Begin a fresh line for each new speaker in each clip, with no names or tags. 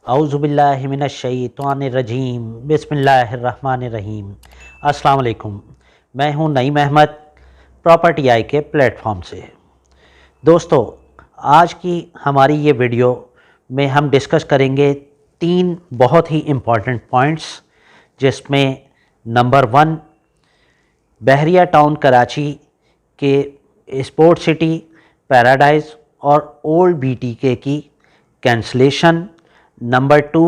औज़ुबिल्लाहि मिनश्शैतानिर्रजीम बिस्मिल्लाहिर्रहमानिर्रहीम। अस्सलाम वालेकुम। मैं हूं नईम अहमद, प्रॉपर्टी आई के प्लेटफॉर्म से। दोस्तों, आज की हमारी ये वीडियो में हम डिस्कस करेंगे 3 बहुत ही इम्पॉर्टेंट पॉइंट्स, जिसमें नंबर 1 बहरिया टाउन कराची के स्पोर्ट सिटी, पैराडाइज और ओल्ड बीटीके की कैंसलेशन, नंबर 2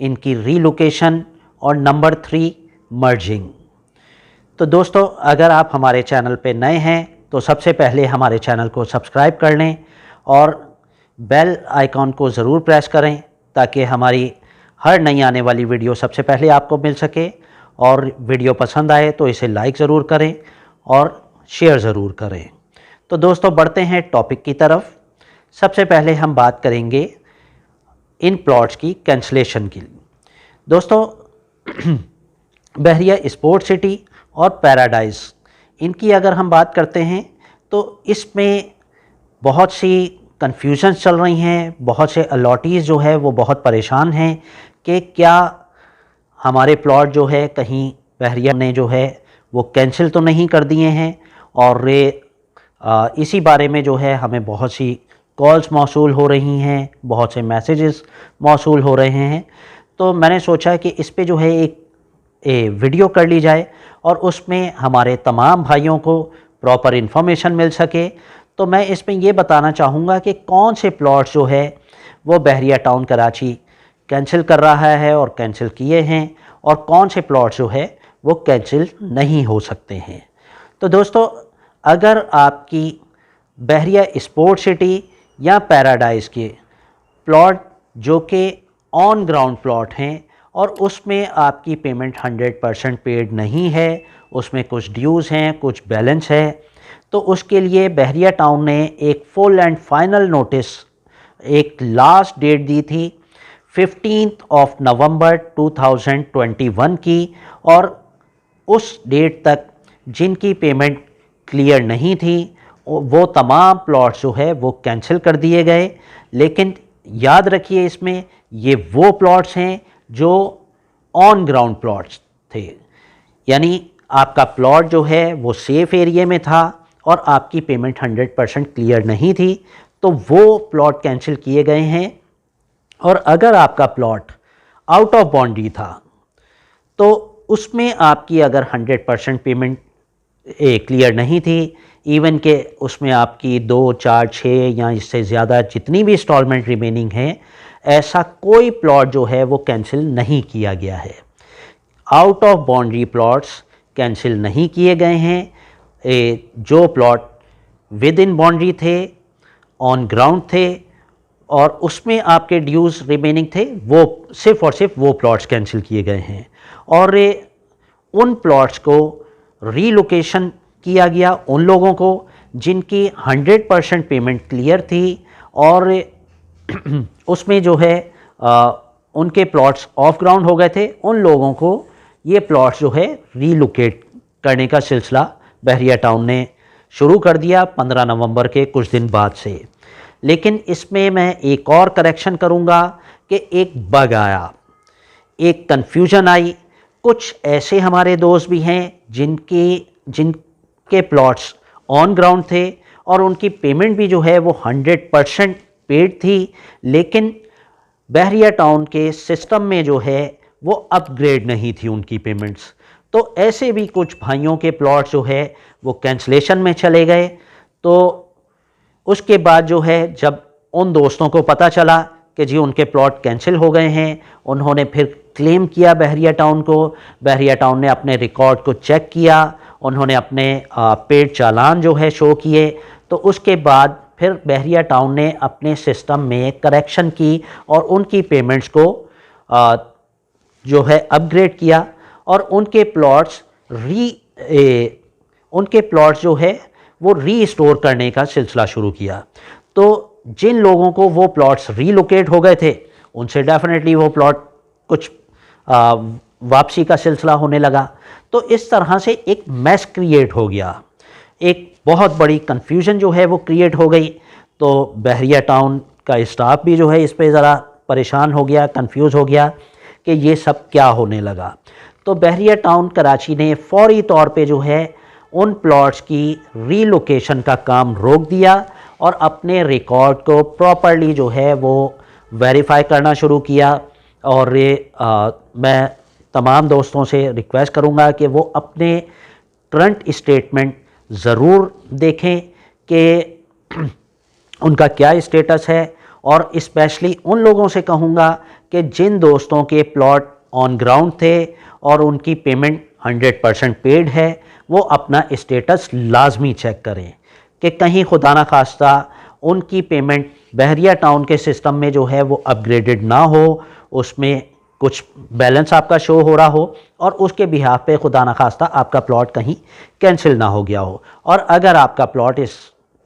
इनकी रीलोकेशन और नंबर 3 मर्जिंग। तो दोस्तों, अगर आप हमारे चैनल पे नए हैं तो सबसे पहले हमारे चैनल को सब्सक्राइब कर लें और बेल आइकॉन को ज़रूर प्रेस करें ताकि हमारी हर नई आने वाली वीडियो सबसे पहले आपको मिल सके। और वीडियो पसंद आए तो इसे लाइक ज़रूर करें और शेयर ज़रूर करें। तो दोस्तों, बढ़ते हैं टॉपिक की तरफ। सबसे पहले हम बात करेंगे इन प्लॉट्स की कैंसलेशन की। दोस्तों, बहरिया स्पोर्ट सिटी और पैराडाइज, इनकी अगर हम बात करते हैं तो इसमें बहुत सी कन्फ्यूजन्स चल रही हैं। बहुत से अलॉटीज़ जो है वो बहुत परेशान हैं कि क्या हमारे प्लॉट जो है कहीं बहरिया ने जो है वो कैंसिल तो नहीं कर दिए हैं। और इसी बारे में जो है हमें बहुत सी कॉल्स मौसूल हो रही हैं, बहुत से मैसेजेस मौसूल हो रहे हैं। तो मैंने सोचा कि इस पे जो है एक वीडियो कर ली जाए और उसमें हमारे तमाम भाइयों को प्रॉपर इन्फॉर्मेशन मिल सके। तो मैं इसमें ये बताना चाहूँगा कि कौन से प्लॉट्स जो है वो बहरिया टाउन कराची कैंसिल कर रहा है और कैंसिल किए हैं, और कौन से प्लॉट्स जो है वो कैंसिल नहीं हो सकते हैं। तो दोस्तों, अगर आपकी बहरिया स्पोर्ट सिटी या पैराडाइज के प्लॉट जो कि ऑन ग्राउंड प्लॉट हैं और उसमें आपकी पेमेंट 100% पेड नहीं है, उसमें कुछ ड्यूज़ हैं, कुछ बैलेंस है, तो उसके लिए बहरिया टाउन ने एक फुल एंड फाइनल नोटिस, एक लास्ट डेट दी थी 15 नवंबर 2021 की। और उस डेट तक जिनकी पेमेंट क्लियर नहीं थी वो तमाम प्लॉट्स जो है वो कैंसिल कर दिए गए। लेकिन याद रखिए, इसमें ये वो प्लॉट्स हैं जो ऑन ग्राउंड प्लॉट्स थे, यानी आपका प्लॉट जो है वो सेफ एरिया में था और आपकी पेमेंट 100% क्लियर नहीं थी, तो वो प्लॉट कैंसिल किए गए हैं। और अगर आपका प्लॉट आउट ऑफ बाउंड्री था तो उसमें आपकी अगर 100% पेमेंट क्लियर नहीं थी, इवन के उसमें आपकी 2, 4, 6 या इससे ज़्यादा जितनी भी इंस्टॉलमेंट रिमेनिंग है, ऐसा कोई प्लॉट जो है वो कैंसिल नहीं किया गया है। Out of boundary plots cancel नहीं किए गए हैं। जो प्लॉट विद इन बाउंड्री थे, ऑन ग्राउंड थे और उसमें आपके ड्यूज़ रिमेनिंग थे, वो सिर्फ़ और सिर्फ वो प्लॉट्स कैंसिल किए गए हैं। और उन प्लॉट्स को रीलोकेशन किया गया उन लोगों को जिनकी 100% पेमेंट क्लियर थी और उसमें जो है उनके प्लॉट्स ऑफ ग्राउंड हो गए थे। उन लोगों को ये प्लॉट्स जो है रीलोकेट करने का सिलसिला बहरिया टाउन ने शुरू कर दिया 15 नवंबर के कुछ दिन बाद से। लेकिन इसमें मैं एक और करेक्शन करूँगा कि एक बग आया, एक कन्फ्यूजन आई। कुछ ऐसे हमारे दोस्त भी हैं जिनके प्लॉट्स ऑन ग्राउंड थे और उनकी पेमेंट भी जो है वो 100% पेड थी, लेकिन बहरिया टाउन के सिस्टम में जो है वो अपग्रेड नहीं थी उनकी पेमेंट्स। तो ऐसे भी कुछ भाइयों के प्लॉट्स जो है वो कैंसलेशन में चले गए। तो उसके बाद जो है जब उन दोस्तों को पता चला कि जी उनके प्लॉट कैंसिल हो गए हैं, उन्होंने फिर क्लेम किया बहरिया टाउन को। बहरिया टाउन ने अपने रिकॉर्ड को चेक किया, उन्होंने अपने पेड चालान जो है शो किए। तो उसके बाद फिर बहरिया टाउन ने अपने सिस्टम में करेक्शन की और उनकी पेमेंट्स को जो है अपग्रेड किया और उनके प्लॉट्स जो है वो रीस्टोर करने का सिलसिला शुरू किया। तो जिन लोगों को वो प्लॉट्स रीलोकेट हो गए थे उनसे डेफिनेटली वो प्लॉट कुछ वापसी का सिलसिला होने लगा। तो इस तरह से एक मैस क्रिएट हो गया, एक बहुत बड़ी कन्फ्यूजन जो है वो क्रिएट हो गई। तो बहरिया टाउन का स्टाफ भी जो है इस पे ज़रा परेशान हो गया, कंफ्यूज हो गया कि ये सब क्या होने लगा। तो बहरिया टाउन कराची ने फौरी तौर पे जो है उन प्लॉट्स की रीलोकेशन का काम रोक दिया और अपने रिकॉर्ड को प्रॉपरली जो है वो वेरीफाई करना शुरू किया। और मैं तमाम दोस्तों से रिक्वेस्ट करूंगा कि वो अपने करंट स्टेटमेंट ज़रूर देखें कि उनका क्या स्टेटस है। और स्पेशली उन लोगों से कहूँगा कि जिन दोस्तों के प्लॉट ऑन ग्राउंड थे और उनकी पेमेंट 100% पेड है, वो अपना स्टेटस लाजमी चेक करें कि कहीं खुदा ना खास्ता उनकी पेमेंट बहरिया टाउन के सिस्टम में जो है वो अपग्रेडेड ना हो, उसमें कुछ बैलेंस आपका शो हो रहा हो और उसके बिहाफ पे खुदा ना खास्ता आपका प्लॉट कहीं कैंसिल ना हो गया हो। और अगर आपका प्लॉट इस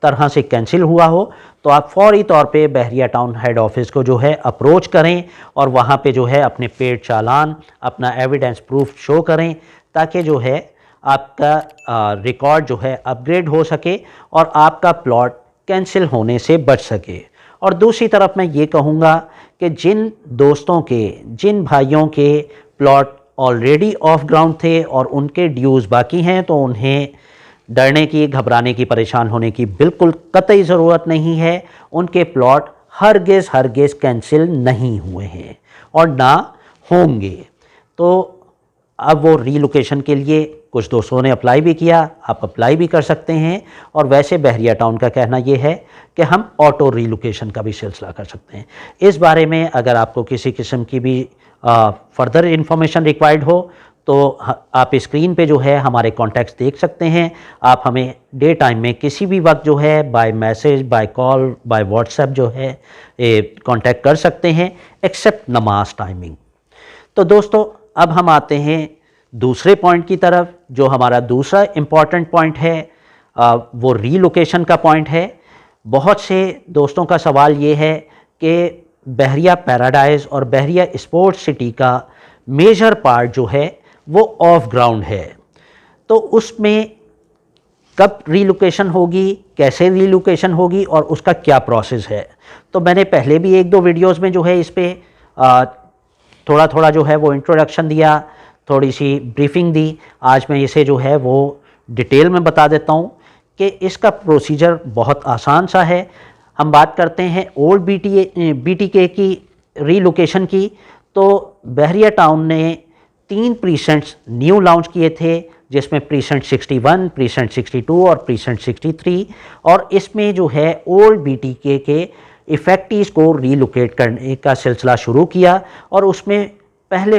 तरह से कैंसिल हुआ हो तो आप फौरी तौर पे बहरिया टाउन हेड ऑफिस को जो है अप्रोच करें और वहाँ पे जो है अपने पेड चालान, अपना एविडेंस प्रूफ शो करें, ताकि जो है आपका रिकॉर्ड जो है अपग्रेड हो सके और आपका प्लॉट कैंसिल होने से बच सके। और दूसरी तरफ मैं ये कहूँगा कि जिन दोस्तों के, जिन भाइयों के प्लॉट ऑलरेडी ऑफ ग्राउंड थे और उनके ड्यूज़ बाकी हैं, तो उन्हें डरने की, घबराने की, परेशान होने की बिल्कुल कतई ज़रूरत नहीं है। उनके प्लॉट हरगिज़ कैंसिल नहीं हुए हैं और ना होंगे। तो अब वो रीलोकेशन के लिए कुछ दोस्तों ने अप्लाई भी किया, आप अप्लाई भी कर सकते हैं। और वैसे बहरिया टाउन का कहना ये है कि हम ऑटो रीलोकेशन का भी सिलसिला कर सकते हैं। इस बारे में अगर आपको किसी किस्म की भी फर्दर इंफॉर्मेशन रिक्वायर्ड हो तो आप स्क्रीन पे जो है हमारे कॉन्टैक्ट्स देख सकते हैं। आप हमें डे टाइम में किसी भी वक्त जो है by message, by call, by WhatsApp जो है कॉन्टैक्ट कर सकते हैं, एक्सेप्ट नमाज टाइमिंग। तो दोस्तों अब हम आते हैं दूसरे पॉइंट की तरफ। जो हमारा दूसरा इम्पॉर्टेंट पॉइंट है वो रीलोकेशन का पॉइंट है। बहुत से दोस्तों का सवाल ये है कि बहरिया पैराडाइज और बहरिया स्पोर्ट्स सिटी का मेजर पार्ट जो है वो ऑफ ग्राउंड है, तो उसमें कब रीलोकेशन होगी, कैसे रीलोकेशन होगी और उसका क्या प्रोसेस है। तो मैंने पहले भी एक दो वीडियोस में जो है इस पर थोड़ा थोड़ा जो है वो इंट्रोडक्शन दिया, थोड़ी सी ब्रीफिंग दी। आज मैं इसे जो है वो डिटेल में बता देता हूँ कि इसका प्रोसीजर बहुत आसान सा है। हम बात करते हैं ओल्ड BTK की रीलोकेशन की। तो बहरिया टाउन ने 3 प्रीसेंट्स न्यू लॉन्च किए थे, जिसमें प्रीसेंट 61, प्रीसेंट 62 और प्रीसेंट 63। और इसमें जो है ओल्ड BTK के इफेक्टिव्स को रीलोकेट करने का सिलसिला शुरू किया। और उसमें पहले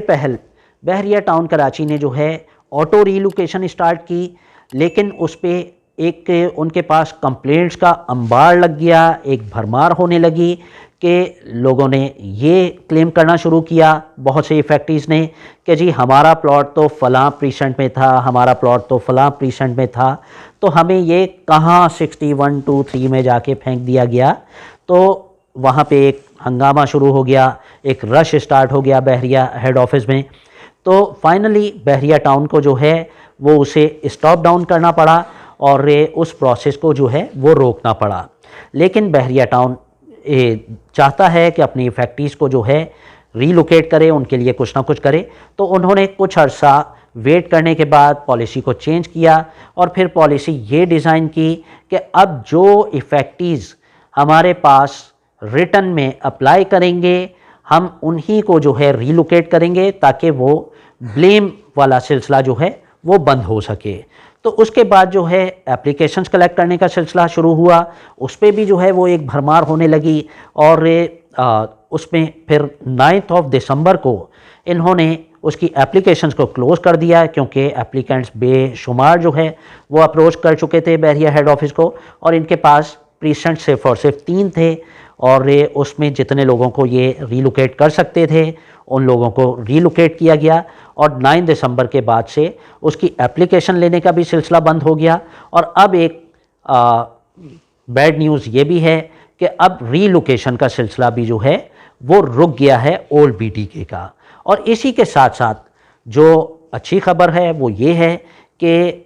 बहरिया टाउन कराची ने जो है ऑटो रीलोकेशन स्टार्ट की, लेकिन उस पर एक उनके पास कंप्लेंट्स का अंबार लग गया, एक भरमार होने लगी कि लोगों ने ये क्लेम करना शुरू किया, बहुत से इफेक्टिव्स ने, कि जी हमारा प्लॉट तो फ़लाँ प्रीसेंट में था, हमारा प्लॉट तो फ़लाँ प्रीसेंट में था, तो हमें ये कहाँ 61, 2, 3 में जाके फेंक दिया गया। तो वहाँ पे एक हंगामा शुरू हो गया, एक रश स्टार्ट हो गया बहरिया हेड ऑफिस में। तो फाइनली बहरिया टाउन को जो है वो उसे स्टॉप डाउन करना पड़ा और उस प्रोसेस को जो है वो रोकना पड़ा। लेकिन बहरिया टाउन चाहता है कि अपनी फैक्ट्रीज़ को जो है रीलोकेट करे, उनके लिए कुछ ना कुछ करे। तो उन्होंने कुछ अर्सा वेट करने के बाद पॉलिसी को चेंज किया और फिर पॉलिसी ये डिज़ाइन की कि अब जो इफेक्टिव्स हमारे पास रिटर्न में अप्लाई करेंगे, हम उन्हीं को जो है रीलोकेट करेंगे, ताकि वो ब्लेम वाला सिलसिला जो है वो बंद हो सके। तो उसके बाद जो है एप्लीकेशंस कलेक्ट करने का सिलसिला शुरू हुआ, उस पर भी जो है वो एक भरमार होने लगी। और उसमें फिर 9 दिसंबर को इन्होंने उसकी एप्लीकेशंस को क्लोज़ कर दिया, क्योंकि एप्लीकेंट्स बेशुमार जो है वो अप्रोच कर चुके थे बहरिया हेड ऑफिस को और इनके पास प्रीसेंट सिर्फ और सिर्फ 3 थे। और उसमें जितने लोगों को ये रीलोकेट कर सकते थे उन लोगों को रीलोकेट किया गया। और 9 दिसंबर के बाद से उसकी एप्लीकेशन लेने का भी सिलसिला बंद हो गया। और अब एक बैड न्यूज़ ये भी है कि अब रीलोकेशन का सिलसिला भी जो है वो रुक गया है ओल्ड BTK का। और इसी के साथ साथ जो अच्छी खबर है वो ये है कि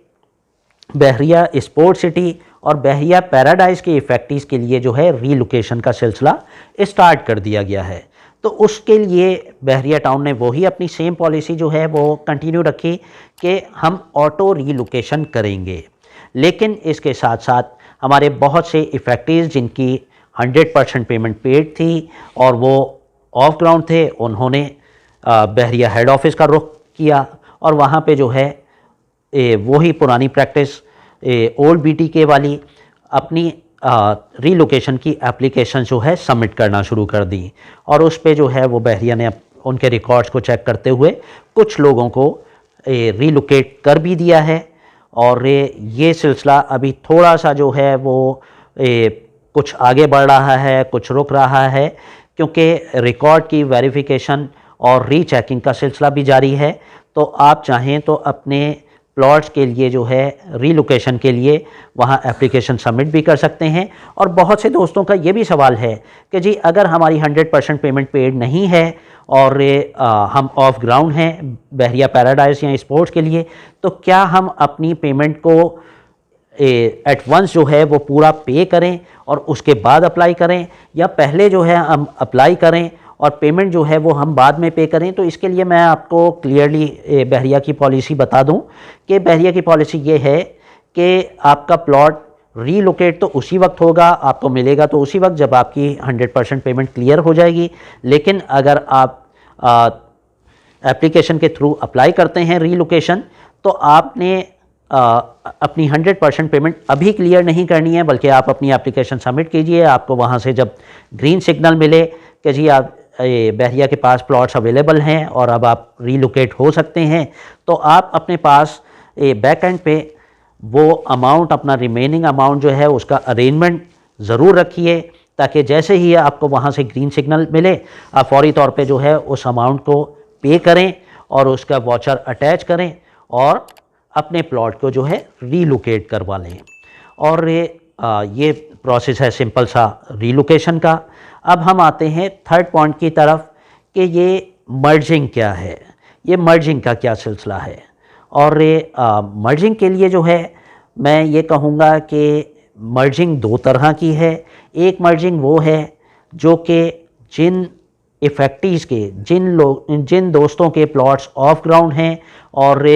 बहरिया स्पोर्ट सिटी और बहरिया पैराडाइज के इफेक्टिव्स के लिए जो है रीलोकेशन का सिलसिला स्टार्ट कर दिया गया है। तो उसके लिए बहरिया टाउन ने वही अपनी सेम पॉलिसी जो है वो कंटिन्यू रखी कि हम ऑटो रीलोकेशन करेंगे। लेकिन इसके साथ साथ हमारे बहुत से इफेक्टिव जिनकी 100% पेमेंट पेड थी और वो ऑफ ग्राउंड थे, उन्होंने बहरिया हेड ऑफिस का रुख किया और वहाँ पे जो है वही पुरानी प्रैक्टिस ओल्ड बीटीके वाली अपनी रीलोकेशन की एप्लीकेशन जो है सबमिट करना शुरू कर दी। और उस पे जो है वो बहरिया ने उनके रिकॉर्ड्स को चेक करते हुए कुछ लोगों को रीलोकेट कर भी दिया है। और ये सिलसिला अभी थोड़ा सा जो है वो कुछ आगे बढ़ रहा है, कुछ रुक रहा है, क्योंकि रिकॉर्ड की वेरिफिकेशन और रीचेकिंग का सिलसिला भी जारी है। तो आप चाहें तो अपने प्लॉट्स के लिए जो है रीलोकेशन के लिए वहाँ एप्लीकेशन सबमिट भी कर सकते हैं। और बहुत से दोस्तों का ये भी सवाल है कि जी अगर हमारी 100% पेमेंट पेड नहीं है और हम ऑफ ग्राउंड हैं बहरिया पैराडाइज या स्पोर्ट्स के लिए, तो क्या हम अपनी पेमेंट को एट वंस जो है वो पूरा पे करें और उसके बाद अप्लाई करें, या पहले जो है हम अप्लाई करें और पेमेंट जो है वो हम बाद में पे करें? तो इसके लिए मैं आपको क्लियरली बहरिया की पॉलिसी बता दूं कि बहरिया की पॉलिसी ये है कि आपका प्लॉट रीलोकेट तो उसी वक्त होगा, आपको मिलेगा तो उसी वक्त जब आपकी 100% पेमेंट क्लियर हो जाएगी। लेकिन अगर आप एप्लीकेशन के थ्रू अप्लाई करते हैं रीलोकेशन, तो आपने अपनी 100% पेमेंट अभी क्लियर नहीं करनी है, बल्कि आप अपनी एप्लीकेशन सबमिट कीजिए। आपको वहाँ से जब ग्रीन सिग्नल मिले कि जी आप बहरिया के पास प्लॉट्स अवेलेबल हैं और अब आप रीलोकेट हो सकते हैं, तो आप अपने पास बैक एंड पे वो अमाउंट, अपना रिमेनिंग अमाउंट जो है उसका अरेंजमेंट ज़रूर रखिए, ताकि जैसे ही आपको वहाँ से ग्रीन सिग्नल मिले आप फौरी तौर पे जो है उस अमाउंट को पे करें और उसका वाउचर अटैच करें और अपने प्लॉट को जो है रीलोकेट करवा लें। और ये प्रोसेस है सिंपल सा रीलोकेशन का। अब हम आते हैं थर्ड पॉइंट की तरफ कि ये मर्जिंग क्या है, ये मर्जिंग का क्या सिलसिला है। और मर्जिंग के लिए जो है मैं ये कहूँगा कि मर्जिंग दो तरह की है। एक मर्जिंग वो है जो कि जिन इफेक्टिव्स के, जिन दोस्तों के प्लॉट्स ऑफ ग्राउंड हैं और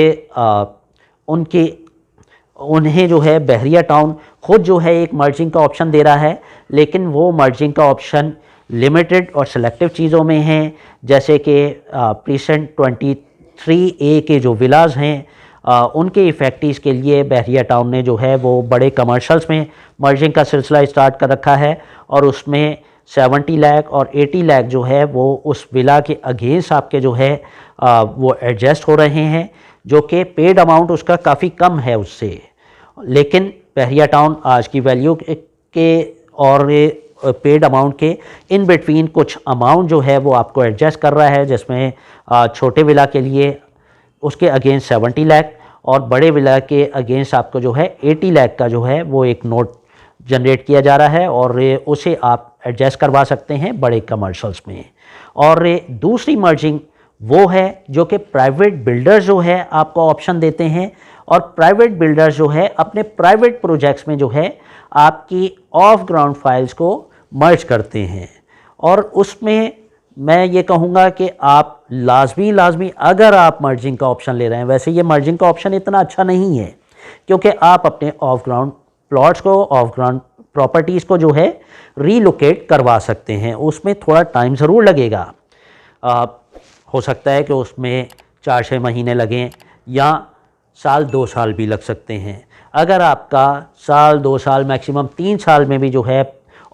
उन्हें जो है बहरिया टाउन खुद जो है एक मर्जिंग का ऑप्शन दे रहा है, लेकिन वो मर्जिंग का ऑप्शन लिमिटेड और सेलेक्टिव चीज़ों में हैं, जैसे कि प्रीसेंट 23A के जो विलाज हैं उनके इफेक्टिव्स के लिए बहरिया टाउन ने जो है वो बड़े कमर्शल्स में मर्जिंग का सिलसिला स्टार्ट कर रखा है। और उसमें 70 लाख और 80 लाख जो है वो उस विला के अगेंस्ट आपके जो है वो एडजस्ट हो रहे हैं, जो कि पेड अमाउंट उसका काफ़ी कम है उससे। लेकिन बहरिया टाउन आज की वैल्यू के और पेड अमाउंट के इन बिटवीन कुछ अमाउंट जो है वो आपको एडजस्ट कर रहा है, जिसमें छोटे विला के लिए उसके अगेंस्ट 70 लाख और बड़े विला के अगेंस्ट आपको जो है 80 लाख का जो है वो एक नोट जनरेट किया जा रहा है और उसे आप एडजस्ट करवा सकते हैं बड़े कमर्शल्स में। और दूसरी मर्जिंग वो है जो कि प्राइवेट बिल्डर्स जो है आपको ऑप्शन देते हैं, और प्राइवेट बिल्डर्स जो है अपने प्राइवेट प्रोजेक्ट्स में जो है आपकी ऑफ ग्राउंड फाइल्स को मर्ज करते हैं। और उसमें मैं ये कहूँगा कि आप लाजमी अगर आप मर्जिंग का ऑप्शन ले रहे हैं, वैसे ये मर्जिंग का ऑप्शन इतना अच्छा नहीं है, क्योंकि आप अपने ऑफ ग्राउंड प्लॉट्स को, ऑफ ग्राउंड प्रॉपर्टीज़ को जो है रीलोकेट करवा सकते हैं। उसमें थोड़ा टाइम ज़रूर लगेगा, हो सकता है कि उसमें 4-6 महीने लगें या साल 2 साल भी लग सकते हैं। अगर आपका साल 2 साल मैक्सिमम 3 साल में भी जो है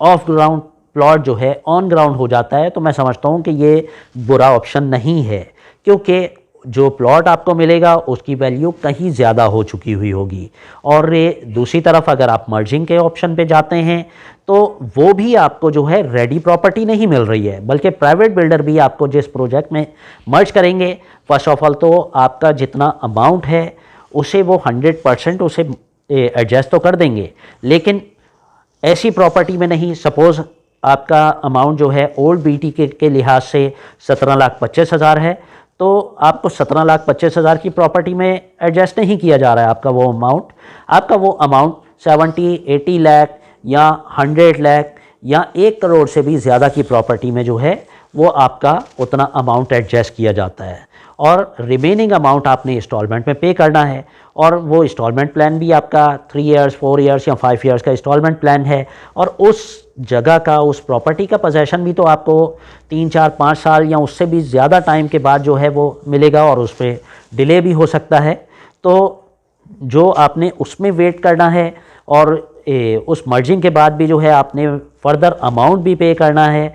ऑफ ग्राउंड प्लॉट जो है ऑन ग्राउंड हो जाता है, तो मैं समझता हूँ कि ये बुरा ऑप्शन नहीं है, क्योंकि जो प्लॉट आपको मिलेगा उसकी वैल्यू कहीं ज़्यादा हो चुकी हुई होगी। और दूसरी तरफ अगर आप मर्जिंग के ऑप्शन पे जाते हैं तो वो भी आपको जो है रेडी प्रॉपर्टी नहीं मिल रही है, बल्कि प्राइवेट बिल्डर भी आपको जिस प्रोजेक्ट में मर्ज करेंगे, फर्स्ट ऑफ ऑल तो आपका जितना अमाउंट है उसे वो 100% उसे एडजस्ट तो कर देंगे, लेकिन ऐसी प्रॉपर्टी में नहीं। सपोज़ आपका अमाउंट जो है ओल्ड बीटी के लिहाज से 17,25,000 है, तो आपको 17,25,000 की प्रॉपर्टी में एडजस्ट नहीं किया जा रहा है आपका वो अमाउंट 70-80 लाख या 100 लाख या 1 करोड़ से भी ज़्यादा की प्रॉपर्टी में जो है वो आपका उतना अमाउंट एडजस्ट किया जाता है और रिमेनिंग अमाउंट आपने इंस्टॉलमेंट में पे करना है। और वो इंस्टॉलमेंट प्लान भी आपका 3 इयर्स 4 इयर्स या 5 इयर्स का इंस्टॉलमेंट प्लान है। और उस जगह का, उस प्रॉपर्टी का पोजेसन भी तो आपको 3 4 5 साल या उससे भी ज़्यादा टाइम के बाद जो है वो मिलेगा और उस पर डिले भी हो सकता है। तो जो आपने उसमें वेट करना है और उस मर्जिंग के बाद भी जो है आपने फर्दर अमाउंट भी पे करना है,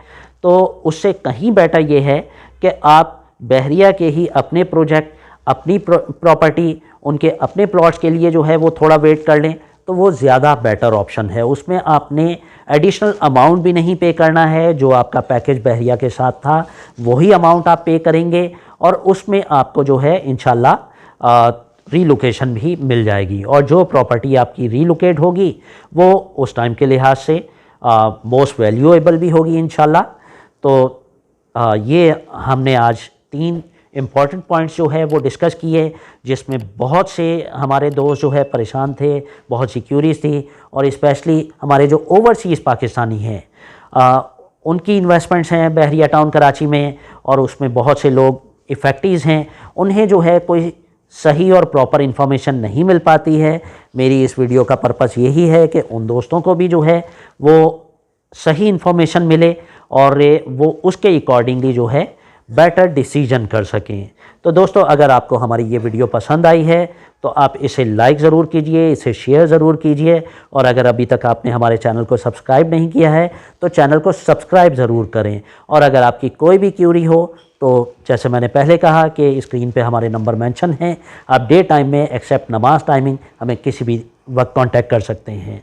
तो उससे कहीं बेटर ये है कि आप बहरिया के ही अपने प्रोजेक्ट, अपनी प्रॉपर्टी, उनके अपने प्लॉट्स के लिए जो है वो थोड़ा वेट कर लें, तो वो ज़्यादा बेटर ऑप्शन है। उसमें आपने एडिशनल अमाउंट भी नहीं पे करना है, जो आपका पैकेज बहरिया के साथ था वही अमाउंट आप पे करेंगे और उसमें आपको जो है इंशाल्लाह रीलोकेशन भी मिल जाएगी। और जो प्रॉपर्टी आपकी रीलोकेट होगी वो उस टाइम के लिहाज से मोस्ट वैल्यूएबल भी होगी इंशाल्लाह। तो ये हमने आज 3 इम्पॉर्टेंट पॉइंट्स जो है वो डिस्कस किए, जिसमें बहुत से हमारे दोस्त जो है परेशान थे, बहुत सी क्यूरीज थी। और स्पेशली हमारे जो ओवरसीज़ पाकिस्तानी हैं, उनकी इन्वेस्टमेंट्स हैं बहरिया टाउन कराची में, और उसमें बहुत से लोग इफ़ेक्टिव्स हैं, उन्हें जो है कोई सही और प्रॉपर इन्फॉर्मेशन नहीं मिल पाती है। मेरी इस वीडियो का पर्पस यही है कि उन दोस्तों को भी जो है वो सही इन्फॉर्मेशन मिले और वो उसके अकॉर्डिंगली जो है बेटर डिसीजन कर सकें। तो दोस्तों, अगर आपको हमारी ये वीडियो पसंद आई है तो आप इसे लाइक ज़रूर कीजिए, इसे शेयर ज़रूर कीजिए। और अगर अभी तक आपने हमारे चैनल को सब्सक्राइब नहीं किया है तो चैनल को सब्सक्राइब ज़रूर करें। और अगर आपकी कोई भी क्यूरी हो तो जैसे मैंने पहले कहा कि स्क्रीन पे हमारे नंबर मेंशन हैं, आप डे टाइम में एक्सेप्ट नमाज टाइमिंग हमें किसी भी वक्त कांटेक्ट कर सकते हैं।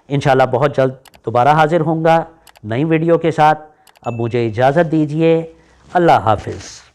इंशाल्लाह बहुत जल्द दोबारा हाजिर होऊंगा नई वीडियो के साथ। अब मुझे इजाज़त दीजिए। अल्लाह हाफिज़।